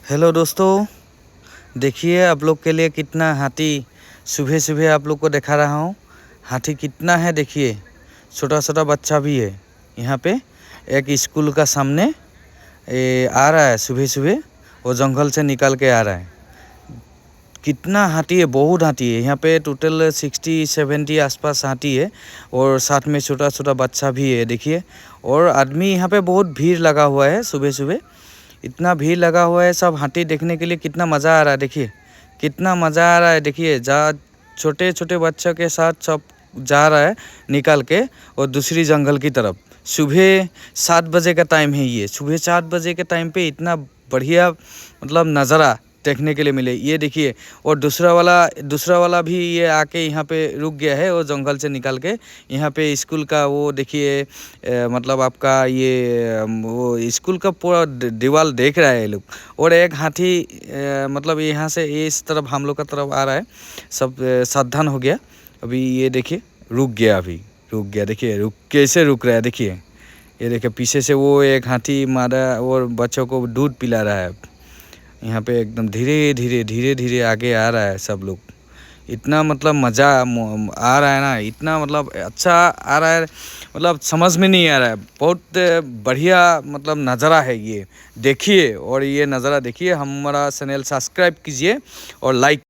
Hello दोस्तों, देखिए आप लोग के लिए कितना हाथी सुबह सुबह आप लोग को दिखा रहा हूँ। हाथी कितना है देखिए, छोटा छोटा बच्चा भी है। यहाँ पे एक स्कूल का सामने आ रहा है सुबह सुबह, वो जंगल से निकल के आ रहा है। कितना हाथी है, बहुत हाथी है यहाँ पे। टोटल 60-70 आसपास हाथी है और साथ में छोटा छोटा बच्चा भी है देखिए। और आदमी यहाँ पे बहुत भीड़ लगा हुआ है सुबह सुबह, इतना भीड़ लगा हुआ है। सब हाथी देखने के लिए कितना मज़ा आ रहा है देखिए, कितना मज़ा आ रहा है देखिए। छोटे छोटे बच्चों के साथ सब जा रहा है निकल के और दूसरी जंगल की तरफ। सुबह 7 बजे का टाइम है, ये सुबह 7 बजे के टाइम पे इतना बढ़िया मतलब नज़ारा देखने के लिए मिले, ये देखिए। और दूसरा वाला भी ये आके यहाँ पे रुक गया है, वो जंगल से निकल के यहाँ पे स्कूल का वो देखिए। मतलब आपका ये वो स्कूल का पूरा दीवार देख रहा है ये लोग। और एक हाथी मतलब यहाँ से इस तरफ हम लोग का तरफ आ रहा है। सब सावधान हो गया अभी, ये देखिए रुक गया, अभी रुक गया। देखिए कैसे रुक रहा है देखिए, ये देखिए पीछे से वो एक हाथी मारा और बच्चों को दूध पिला रहा है। यहाँ पे एकदम धीरे धीरे आगे आ रहा है सब लोग। इतना मतलब मज़ा आ रहा है ना, इतना मतलब अच्छा आ रहा है, मतलब समझ में नहीं आ रहा है। बहुत बढ़िया मतलब नज़ारा है ये, देखिए। और ये नज़ारा देखिए, हमारा चैनल सब्सक्राइब कीजिए और लाइक